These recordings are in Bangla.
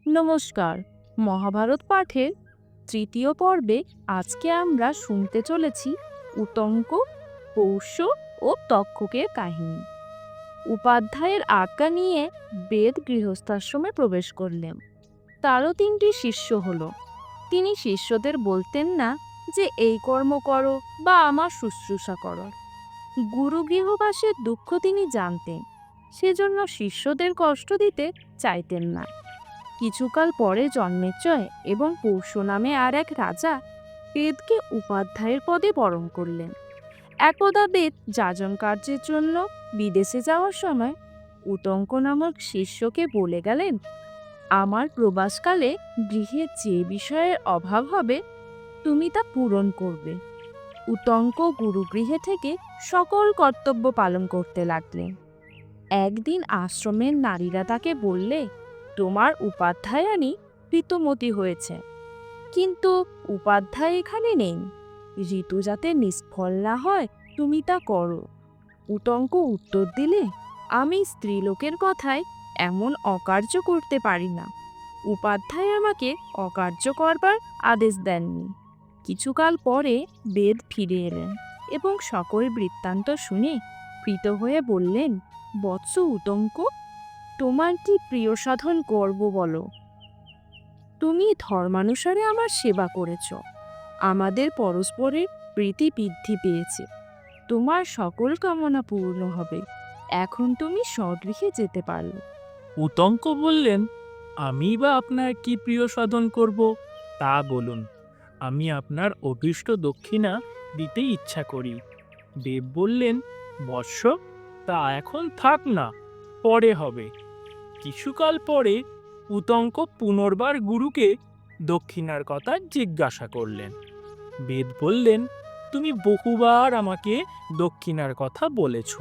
নমস্কার। মহাভারত পাঠের তৃতীয় পর্বে আজকে আমরা শুনতে চলেছি উতঙ্ক, পৌষ্য ও তক্ষকের কাহিনী। উপাধ্যায়ের আজ্ঞা নিয়ে বেদ গৃহস্থাশ্রমে প্রবেশ করলেন। তারও তিনটি শিষ্য হলো। তিনি শিষ্যদের বলতেন না যে এই কর্ম করো বা আমার শুশ্রূষা করো। গুরু গৃহবাসের দুঃখ তিনি জানতেন, সেজন্য শিষ্যদের কষ্ট দিতে চাইতেন না। কিছুকাল পরে জন্মেজয় এবং পৌষ্য নামে আর এক রাজা বেদকে উপাধ্যায়ের পদে বরণ করলেন। একদা বেদ যাজন কার্যের জন্য বিদেশে যাওয়ার সময় উতঙ্ক নামক শিষ্যকে বলে গেলেন, আমার প্রবাসকালে গৃহে যে বিষয়ের অভাব হবে তুমি তা পূরণ করবে। উতঙ্ক গুরুগৃহে থেকে সকল কর্তব্য পালন করতে লাগলেন। একদিন আশ্রমের নারীরা তাকে বললে, তোমার উপাধ্যায়ানী ঋতুমতী হয়েছে, কিন্তু উপাধ্যায় এখানে নেই। ঋতু যাতে নিষ্ফল না হয় তুমি তা করো। উতঙ্ক উত্তর দিলে, আমি স্ত্রীলোকের কথায় এমন অকার্য করতে পারি না। উপাধ্যায় আমাকে অকার্য করবার আদেশ দেননি। কিছুকাল পরে বেদ ফিরে এলেন এবং সকল বৃত্তান্ত শুনে প্রীত হয়ে বললেন, বৎস উতঙ্ক, তোমার কি প্রিয় সাধন করব বলো। তুমি ধর্মানুসারে আমার সেবা করেছ, আমাদের পরস্পরের প্রীতি বৃদ্ধি পেয়েছে, তোমার সকল কামনা পূর্ণ হবে। এখন তুমি স্বগৃহে যেতে পারো। উতঙ্ক বললেন, আমি বা আপনার কি প্রিয় সাধন করব তা বলুন। আমি আপনার অভীষ্ট দক্ষিণা দিতে ইচ্ছা করি। দেব বললেন, বৎস, তা এখন থাক না, পরে হবে। কিছুকাল পরে উতঙ্ক পুনর্বার গুরুকে দক্ষিণার কথা জিজ্ঞাসা করলেন। বেদ বললেন, তুমি বহুবার আমাকে দক্ষিণার কথা বলেছ।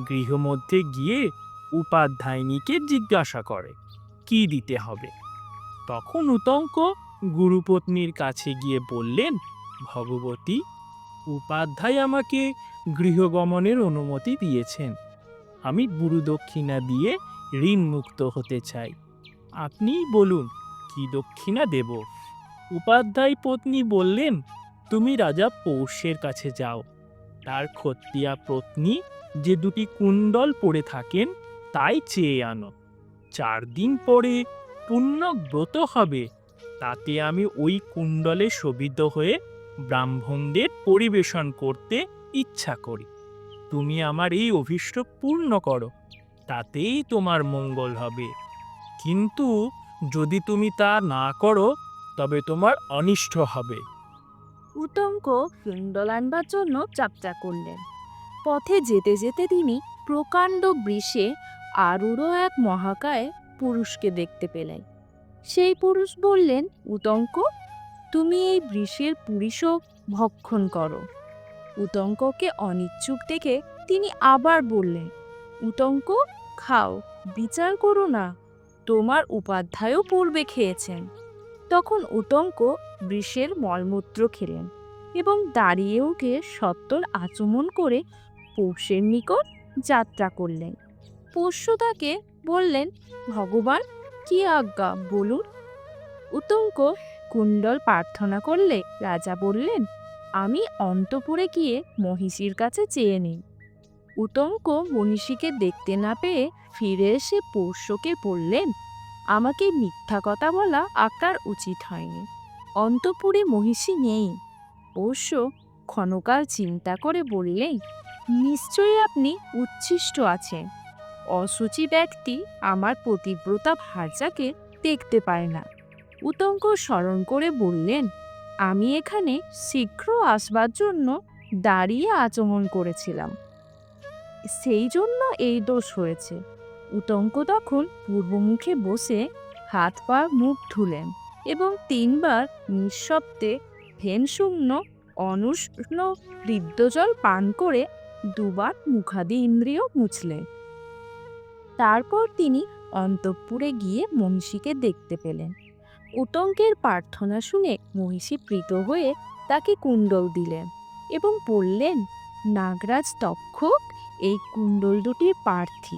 গৃহমধ্যে গিয়ে উপাধ্যায়নীকে জিজ্ঞাসা করে কি দিতে হবে। তখন উতঙ্ক গুরুপত্নীর কাছে গিয়ে বললেন, ভগবতী, উপাধ্যায় আমাকে গৃহগমনের অনুমতি দিয়েছেন। আমি গুরুদক্ষিণা দিয়ে ঋণ মুক্ত হতে চাই। আপনিই বলুন কি দক্ষিণা দেব। উপাধ্যায় পত্নী বললেন, তুমি রাজা পৌষ্যের কাছে যাও। তার ক্ষত্রিয়া পত্নী যে দুটি কুণ্ডল পরে থাকেন তাই চেয়ে আনো। 4 দিন পরে পুণ্য ব্রত হবে, তাতে আমি ওই কুণ্ডলে শোভিত হয়ে ব্রাহ্মণদের পরিবেশন করতে ইচ্ছা করি। তুমি আমার এই অভীষ্ট পূর্ণ করো, তাতেই তোমার মঙ্গল হবে। কিন্তু যদি তুমি তা না করো তবে তোমার অনিষ্ট হবে। উতঙ্ক কুণ্ডল আনবার জন্য যাত্রা করলেন। পথে যেতে যেতে তিনি প্রকাণ্ড বৃষে আরূঢ় এক মহাকায় পুরুষকে দেখতে পেলেন। সেই পুরুষ বললেন, উতঙ্ক, তুমি এই বৃষের পুরীশও ভক্ষণ করো। উতঙ্ককে অনিচ্ছুক দেখে তিনি আবার বললেন, উতঙ্ক, খাও, বিচার করো না, তোমার উপাধ্যায়ও পূর্বে খেয়েছেন। তখন উতঙ্ক বৃষের মলমূত্র খেলেন এবং দাঁড়িয়ে উঠে সত্বর আচমন করে পৌষ্যের নিকট যাত্রা করলেন। পোষ্য তাকে বললেন, ভগবান, কি আজ্ঞা বলুন। উতঙ্ক কুণ্ডল প্রার্থনা করলে রাজা বললেন, আমি অন্তপুরে গিয়ে মহিষীর কাছে চেয়ে নিই। উতঙ্ক মহিষীকে দেখতে না পেয়ে ফিরে এসে পোষ্যকে বললেন, আমাকে মিথ্যা কথা বলা আপনার উচিত হয়নি, অন্তপুরে মহিষী নেই। পোষ্য ক্ষণকাল চিন্তা করে বললেন, নিশ্চয়ই আপনি উচ্ছিষ্ট আছেন। অসুচি ব্যক্তি আমার পতিব্রতা ভার্যাকে দেখতে পায় না। উতঙ্ক স্মরণ করে বললেন, আমি এখানে শীঘ্র আসবার জন্য দাঁড়িয়ে আচমন করেছিলাম, সেই জন্য এই দোষ হয়েছে। উতঙ্ক তখন পূর্বমুখে বসে হাত পা মুখ ধুলেন এবং 3 বার নিঃশব্দে ফেনশূন্য অনুষ্ণ হৃদ্যজল পান করে 2 বার মুখাদি ইন্দ্রিয় মুছলেন। তারপর তিনি অন্তঃপুরে গিয়ে মহিষীকে দেখতে পেলেন। উতঙ্কের প্রার্থনা শুনে মহিষী প্রীত হয়ে তাকে কুণ্ডল দিলেন এবং বললেন, নাগরাজ তক্ষক, এই কুণ্ডল দুটির পার্থী,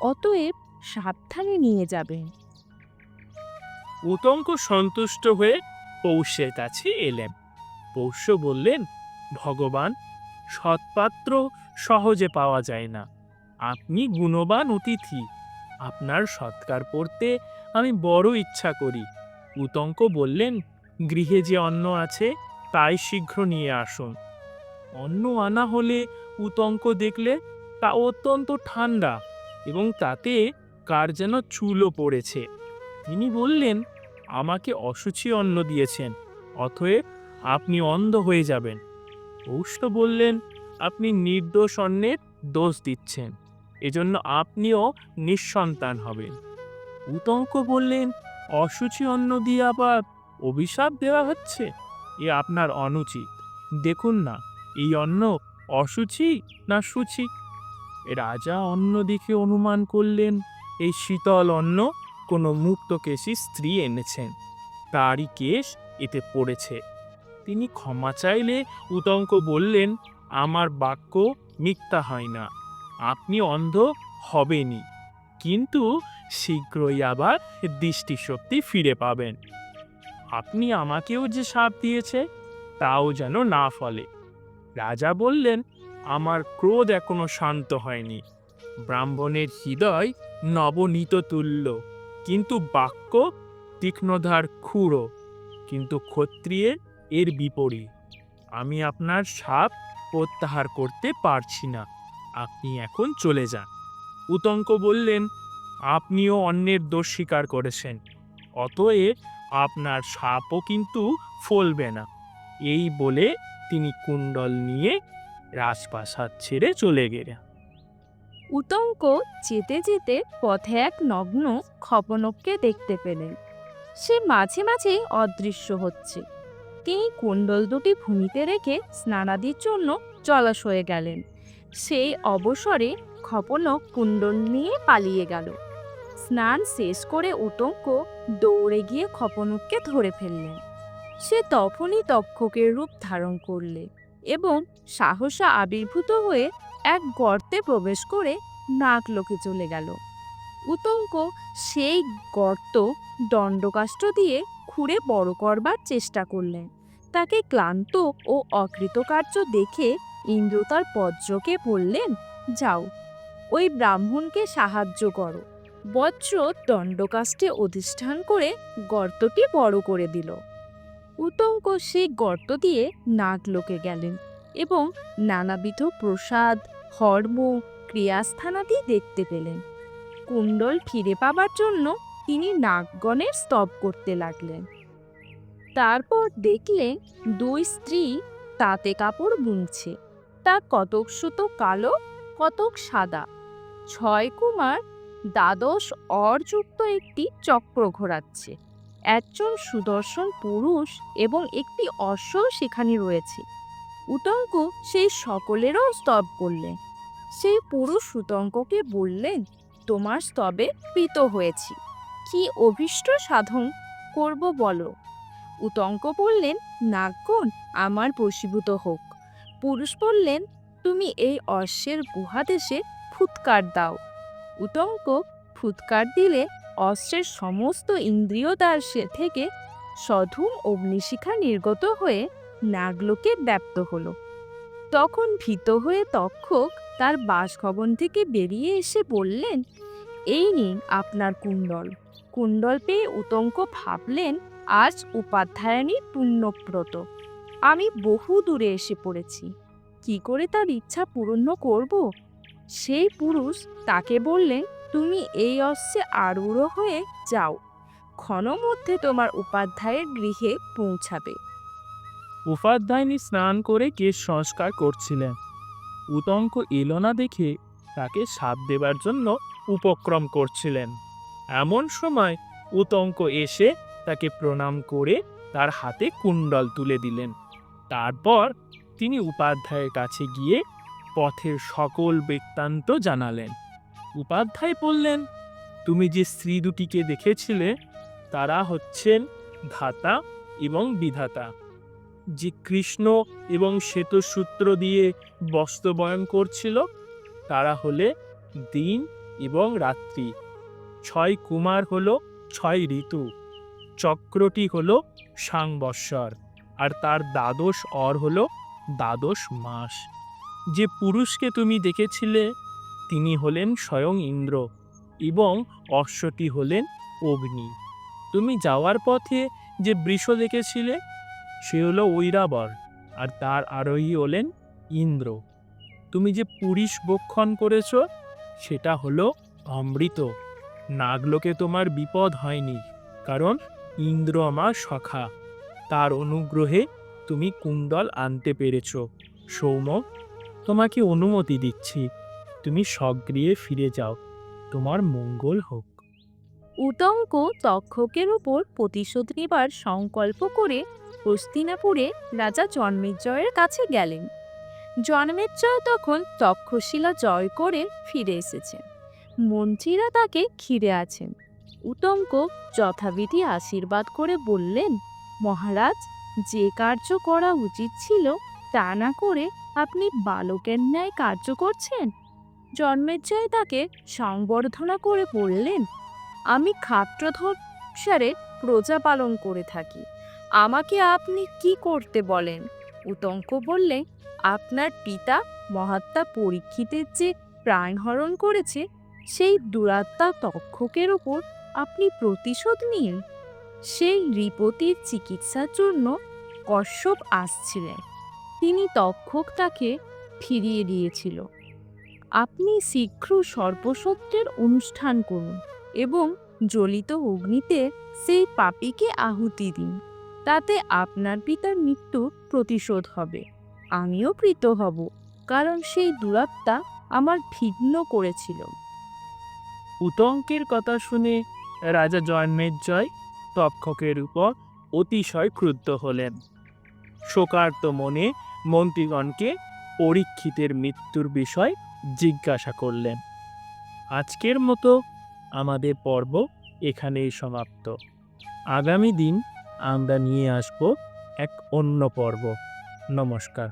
অতএব সাবধানে নিয়ে যাবেন। উতঙ্ক সন্তুষ্ট হয়ে পৌষ্যের কাছে এলেন। পৌষ্য বললেন, ভগবান, সৎপাত্র সহজে পাওয়া যায় না। আপনি গুণবান অতিথি, আপনার সৎকার করতে আমি বড় ইচ্ছা করি। উতঙ্ক বললেন, গৃহে যে অন্ন আছে তাই শীঘ্র নিয়ে আসুন। অন্ন আনা হলে উতঙ্ক দেখলে তা অত্যন্ত ঠান্ডা এবং তাতে কার যেন চুলও পড়েছে। তিনি বললেন, আমাকে অশুচি অন্ন দিয়েছেন, অতএব আপনি অন্ধ হয়ে যাবেন। পৌষ্য বললেন, আপনি নির্দোষ অন্নের দোষ দিচ্ছেন, এজন্য আপনিও নিঃসন্তান হবেন। উতঙ্ক বললেন, অশুচি অন্ন দিয়ে আবার অভিশাপ দেওয়া হচ্ছে, এ আপনার অনুচিত। দেখুন না, এই অন্ন অশুচি না শুচি। রাজা অন্য দিকে অনুমান করলেন, এই শীতল অন্ন কোনো মুক্তকেশী স্ত্রী এনেছেন, তারই কেশ এতে পড়েছে। তিনি ক্ষমা চাইলে উতঙ্ক বললেন, আমার বাক্য মিথ্যা হয় না, আপনি অন্ধ হবেনই, কিন্তু শীঘ্রই আবার দৃষ্টিশক্তি ফিরে পাবেন। আপনি আমাকেও যে শাপ দিয়েছে তাও যেন না ফলে। রাজা বললেন, আমার ক্রোধ এখনো শান্ত হয়নি। ব্রাহ্মণের হৃদয় নবনীত তুল্য, কিন্তু বাক্য তীক্ষ্ণধার ক্ষুরো, কিন্তু ক্ষত্রিয়ের এর বিপরীত। আমি আপনার শাপ প্রত্যাহার করতে পারছি না, আপনি এখন চলে যান। উতঙ্ক বললেন, আপনিও অন্যের দোষ স্বীকার করেছেন, অতএব আপনার শাপও কিন্তু ফলবে না। এই বলে তিনি কুণ্ডল নিয়ে রাজপ্রাসাদ ছেড়ে চলে গেলেন। উতঙ্ক যেতে যেতে পথে এক নগ্ন খপনককে দেখতে পেলেন। সে মাঝে মাঝে অদৃশ্য হচ্ছে। তিনি কুণ্ডল দুটি ভূমিতে রেখে স্নানাদির জন্য জলাশয়ে গেলেন। সেই অবসরে খপনক কুণ্ডল নিয়ে পালিয়ে গেল। স্নান শেষ করে উতঙ্ক দৌড়ে গিয়ে খপনককে ধরে ফেললেন। সে তখনই তক্ষকের রূপ ধারণ করলে এবং সাহসা আবির্ভূত হয়ে এক গর্তে প্রবেশ করে নাগলোকে চলে গেল। উতঙ্ক সেই গর্ত দণ্ডকাষ্ঠ দিয়ে খুঁড়ে বড় করবার চেষ্টা করলেন। তাকে ক্লান্ত ও অকৃতকার্য দেখে ইন্দ্র তার বজ্রকে বললেন, যাও, ওই ব্রাহ্মণকে সাহায্য করো। বজ্র দণ্ডকাষ্ঠে অধিষ্ঠান করে গর্তটি বড় করে দিল। উতঙ্ক সেই গর্ত দিয়ে নাগলোকে গেলেন এবং নানাবিধ প্রসাদ, ধর্ম, ক্রিয়াস্থানাদি দেখতে পেলেন। কুণ্ডল ফিরে পাবার জন্য তিনি নাগগণের স্তব করতে লাগলেন। তারপর দেখলেন দুই স্ত্রী তাঁতে কাপড় বুনছে। তা কতক সুতো কালো, কতক সাদা। 6 কুমার দ্বাদশ অরযুক্ত একটি চক্র ঘোরাচ্ছে। একজন সুদর্শন পুরুষ এবং একটি অশ্ব সেখানে রয়েছে। উতঙ্ক সেই সকলেরও স্তব করলেন। সেই পুরুষ উতঙ্ককে বললেন, তোমার স্তবে প্রীত হয়েছি, কি অভীষ্ট সাধন করব বলো। উতঙ্ক বললেন, নাগগণ আমার বশীভূত হোক। পুরুষ বললেন, তুমি এই অশ্বের গুহাদেশে ফুৎকার দাও। উতঙ্ক ফুৎকার দিলে অশ্বের সমস্ত ইন্দ্রিয় দ্বার থেকে সধূম অগ্নিশিখা নির্গত হয়ে নাগলোকে ব্যাপ্ত হলো। তখন ভীত হয়ে তক্ষক তার বাসভবন থেকে বেরিয়ে এসে বললেন, এই নিন আপনার কুণ্ডল। কুণ্ডল পেয়ে উতঙ্ক ভাবলেন, আজ উপাধ্যায়নীর পুণ্যব্রত, আমি বহু দূরে এসে পড়েছি, কি করে তার ইচ্ছা পূর্ণ করব। সেই পুরুষ তাকে বললেন, তুমি এই অশ্বে আরূঢ় হয়ে যাও, ক্ষণ মধ্যে তোমার উপাধ্যায়ের গৃহে পৌঁছাবে। উপাধ্যায়নী স্নান করে কেশ সংস্কার করছিলেন। উতঙ্ক এলো না দেখে তাকে শাপ দেবার জন্য উপক্রম করছিলেন। এমন সময় উতঙ্ক এসে তাকে প্রণাম করে তার হাতে কুণ্ডল তুলে দিলেন। তারপর তিনি উপাধ্যায়ের কাছে গিয়ে পথের সকল বৃত্তান্ত জানালেন। উপাধ্যায় বললেন, তুমি যে স্ত্রী দুটিকে দেখেছিলে তারা হচ্ছেন ধাতা এবং বিধাতা। যে কৃষ্ণ এবং শ্বেতসূত্র দিয়ে বস্ত্র বয়ন করছিল তারা হলে দিন এবং রাত্রি। 6 কুমার হলো 6 ঋতু। চক্রটি হলো সাংবৎসর, আর তার দ্বাদশ অর হলো দ্বাদশ মাস। যে পুরুষকে তুমি দেখেছিলে তিনি হলেন স্বয়ং ইন্দ্র এবং অশ্বটি হলেন অগ্নি। তুমি যাওয়ার পথে যে বৃষ দেখেছিলে সে হলো ঐরাবর, আর তার আরোহী হলেন ইন্দ্র। তুমি যে পুরীশ বক্ষণ করেছ সেটা হলো অমৃত। নাগলোকে তোমার বিপদ হয়নি, কারণ ইন্দ্র আমার সখা। তার অনুগ্রহে তুমি কুণ্ডল আনতে পেরেছ। সৌম, তোমাকে অনুমতি দিচ্ছি, তুমি স্বগৃহে ফিরে যাও। তোমার মঙ্গল হোক। উতঙ্ক তক্ষকের উপর প্রতিশোধ নেবার সংকল্প করে হস্তিনাপুরে রাজা জন্মেজয়ের কাছে গেলেন। জন্মেজয় তখন তক্ষশিলা জয় করে ফিরে এসেছেন। মন্ত্রীরা তাকে ঘিরে আছেন। উতঙ্ক যথাবিধি আশীর্বাদ করে বললেন, মহারাজ, যে কার্য করা উচিত ছিল তা না করে আপনি বালকের ন্যায় কার্য করছেন। জন্মেজয় তাকে সংবর্ধনা করে বললেন, আমি ক্ষাত্রধনুসারে প্রজা পালন করে থাকি, আমাকে আপনি কি করতে বলেন? উতঙ্ক বললে, আপনার পিতা মহাত্মা পরীক্ষিতের যে প্রাণহরণ করেছে সেই দুরাত্মা তক্ষকের ওপর আপনি প্রতিশোধ নিন। সেই নৃপতির চিকিৎসার জন্য কশ্যপ আসছিলেন, তিনি তক্ষক তাকে ফিরিয়ে দিয়েছিল। আপনি শীঘ্র সর্পসত্রের অনুষ্ঠান করুন এবং জ্বলিত অগ্নিতে সেই পাপীকে আহুতি দিন। তাতে আপনার পিতার মৃত্যু প্রতিশোধ হবে। আমিও প্রীত হব, কারণ সেই দুরাত্মা আমার ভিন্ন করেছিল। উতঙ্কের কথা শুনে রাজা জন্মেজয় তক্ষকের উপর অতিশয় ক্রুদ্ধ হলেন। শোকার্ত মনে মন্ত্রীগণকে পরীক্ষিতের মৃত্যুর বিষয় জিজ্ঞাসা করলেন। আজকের মতো আমাদের পর্ব এখানেই সমাপ্ত। আগামী দিন আমরা নিয়ে আসব এক অন্য পর্ব। নমস্কার।